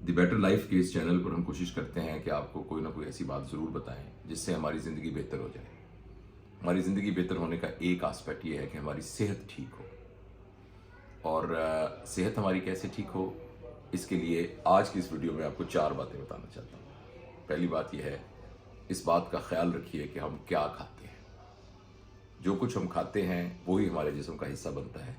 दी better life के इस channel पर हम कोशिश करते हैं कि आपको कोई ना कोई ऐसी बात ज़रूर बताएं जिससे हमारी ज़िंदगी बेहतर हो जाए। हमारी ज़िंदगी बेहतर होने का एक आस्पेक्ट ये है कि हमारी सेहत ठीक हो। और सेहत हमारी कैसे ठीक हो, इसके लिए आज की इस वीडियो में आपको 4 बातें बताना चाहता हूँ। पहली बात यह है, इस बात का ख्याल रखिए कि हम क्या खाते हैं। जो कुछ हम खाते हैं वही हमारे जिस्म का हिस्सा बनता है,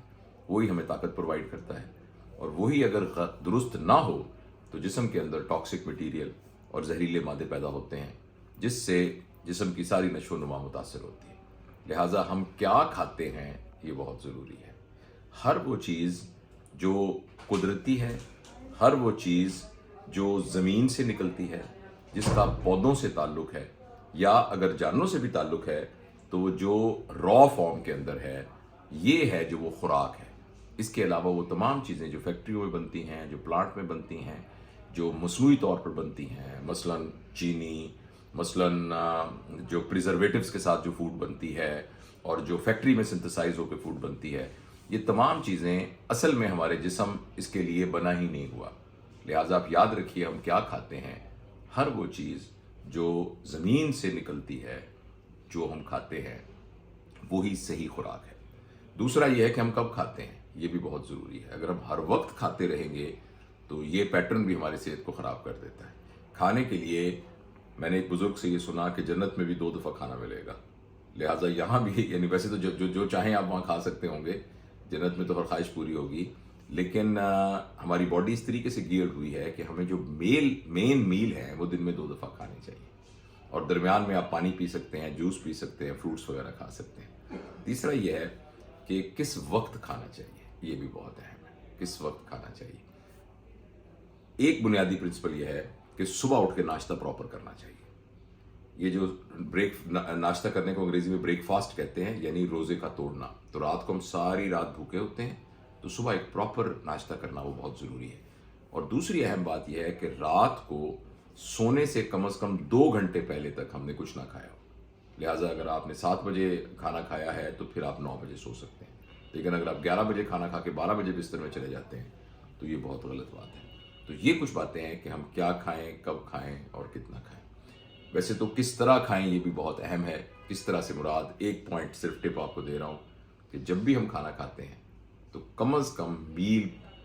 वही हमें ताकत प्रोवाइड करता है, और वही अगर दुरुस्त ना हो तो जिस्म के अंदर टॉक्सिक मटीरियल और जहरीले मादे पैदा होते हैं, जिससे जिस्म की सारी नशो नुमा मुतासर होती है। लिहाजा हम क्या खाते हैं ये बहुत ज़रूरी है। हर वो चीज़ जो कुदरती है, हर वो चीज़ जो ज़मीन से निकलती है, जिसका पौधों से ताल्लुक़ है या अगर जानवरों से भी ताल्लुक़ है, तो वो जो रॉ फॉर्म के अंदर है, ये है जो वो खुराक है। इसके अलावा वो तमाम चीज़ें जो फैक्ट्रियों में बनती हैं, जो प्लांट में बनती हैं, जो मसनूई तौर पर बनती हैं, मसलन चीनी, मसलन जो प्रिजर्वेटिव्स के साथ जो फूड बनती है और जो फैक्ट्री में सिंथेसाइज होकर फूड बनती है, ये तमाम चीज़ें असल में हमारे जिस्म इसके लिए बना ही नहीं हुआ। लिहाजा आप याद रखिए हम क्या खाते हैं। हर वो चीज़ जो ज़मीन से निकलती है, जो हम खाते हैं, वही सही खुराक है। दूसरा ये है कि हम कब खाते हैं, ये भी बहुत ज़रूरी है। अगर हम हर वक्त खाते रहेंगे तो ये पैटर्न भी हमारी सेहत को ख़राब कर देता है। खाने के लिए मैंने एक बुज़ुर्ग से ये सुना कि जन्नत में भी 2 दफ़ा खाना मिलेगा। लिहाजा यहाँ भी, यानी वैसे तो जो चाहें आप वहाँ खा सकते होंगे, जन्नत में तो हर ख्वाहिश पूरी होगी, लेकिन हमारी बॉडी इस तरीके से गियर्ड हुई है कि हमें जो मेन मील है वो दिन में 2 दफ़ा खानी चाहिए, और दरमियान में आप पानी पी सकते हैं, जूस पी सकते हैं, फ्रूट्स वगैरह खा सकते हैं। तीसरा ये है कि किस वक्त खाना चाहिए, ये भी बहुत अहम है, किस वक्त खाना चाहिए। एक बुनियादी प्रिंसिपल ये है कि सुबह उठ के नाश्ता प्रॉपर करना चाहिए। ये जो नाश्ता करने को अंग्रेजी में ब्रेकफास्ट कहते हैं, यानी रोज़े का तोड़ना। तो रात को हम सारी रात भूखे होते हैं, तो सुबह एक प्रॉपर नाश्ता करना वो बहुत ज़रूरी है। और दूसरी अहम बात यह है कि रात को सोने से कम 2 घंटे पहले तक हमने कुछ ना खाया हो। लिहाजा अगर आपने 7 बजे खाना खाया है तो फिर आप 9 बजे सो सकते हैं, लेकिन अगर आप 11 बजे खाना खा के 12 बजे बिस्तर में चले जाते हैं तो ये बहुत गलत बात है। तो ये कुछ बातें हैं कि हम क्या खाएं, कब खाएं और कितना खाएं। वैसे तो किस तरह खाएं ये भी बहुत अहम है। किस तरह से मुराद, एक पॉइंट सिर्फ टिप आपको दे रहा हूँ कि जब भी हम खाना खाते हैं तो कम से कम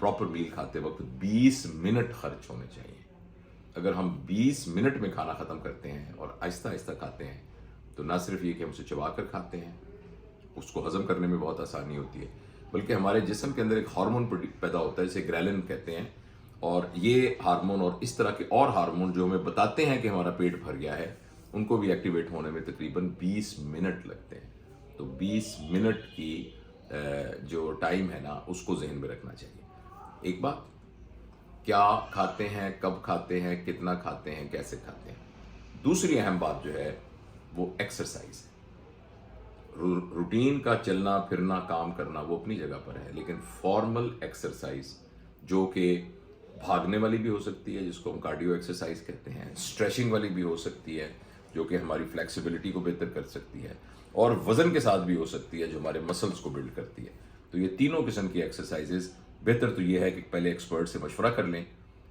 प्रॉपर मील खाते वक्त 20 मिनट खर्च होने चाहिए। अगर हम 20 मिनट में खाना ख़त्म करते हैं और आहिस्ता आहिस्ता खाते हैं तो ना सिर्फ ये कि हम उसे चबा कर खाते हैं, उसको हज़म करने में बहुत आसानी होती है, बल्कि हमारे जिस्म के अंदर एक हार्मोन पैदा होता है जिसे ग्रेलिन कहते हैं, और ये हार्मोन और इस तरह के और हार्मोन जो हमें बताते हैं कि हमारा पेट भर गया है, उनको भी एक्टिवेट होने में तकरीबन 20 मिनट लगते हैं। तो 20 मिनट की जो टाइम है ना, उसको जहन में रखना चाहिए। एक बात, क्या खाते हैं, कब खाते हैं, कितना खाते हैं, कैसे खाते हैं। दूसरी अहम बात जो है वो एक्सरसाइज है। रूटीन का चलना फिरना, काम करना, वो अपनी जगह पर है, लेकिन फॉर्मल एक्सरसाइज जो कि भागने वाली भी हो सकती है, जिसको हम कार्डियो एक्सरसाइज कहते हैं, स्ट्रेचिंग वाली भी हो सकती है जो कि हमारी फ्लेक्सिबिलिटी को बेहतर कर सकती है, और वज़न के साथ भी हो सकती है जो हमारे मसल्स को बिल्ड करती है। तो ये तीनों किस्म की एक्सरसाइजेज, बेहतर तो ये है कि पहले एक्सपर्ट से मशवरा कर लें,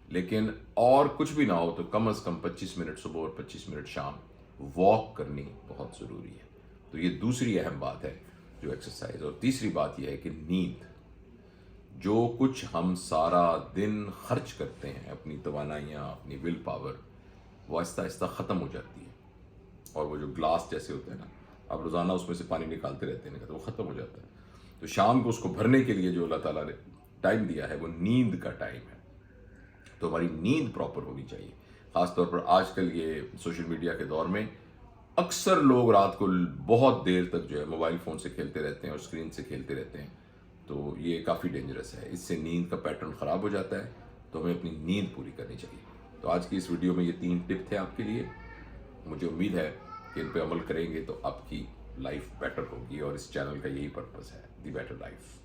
लेकिन और कुछ भी ना हो तो कम से कम 25 मिनट सुबह और 25 मिनट शाम वॉक करनी बहुत ज़रूरी है। तो ये दूसरी अहम बात है जो एक्सरसाइज। और तीसरी बात यह है कि नींद। जो कुछ हम सारा दिन खर्च करते हैं, अपनी तवानाइयाँ, अपनी विल पावर, वो आहिस्ता आहिस्ता ख़त्म हो जाती है। और वो जो ग्लास जैसे होते हैं ना, आप रोज़ाना उसमें से पानी निकालते रहते हैं, तो वो ख़त्म हो जाता है। तो शाम को उसको भरने के लिए जो अल्लाह ताला ने टाइम दिया है वो नींद का टाइम है। तो हमारी नींद प्रॉपर होनी चाहिए। ख़ासतौर पर आजकल ये सोशल मीडिया के दौर में अक्सर लोग रात को बहुत देर तक जो है मोबाइल फ़ोन से खेलते रहते हैं और स्क्रीन से खेलते रहते हैं, तो ये काफ़ी डेंजरस है। इससे नींद का पैटर्न ख़राब हो जाता है, तो हमें अपनी नींद पूरी करनी चाहिए। तो आज की इस वीडियो में ये 3 टिप थे आपके लिए। मुझे उम्मीद है कि इन पे अमल करेंगे तो आपकी लाइफ बेटर होगी, और इस चैनल का यही पर्पस है, दी बेटर लाइफ।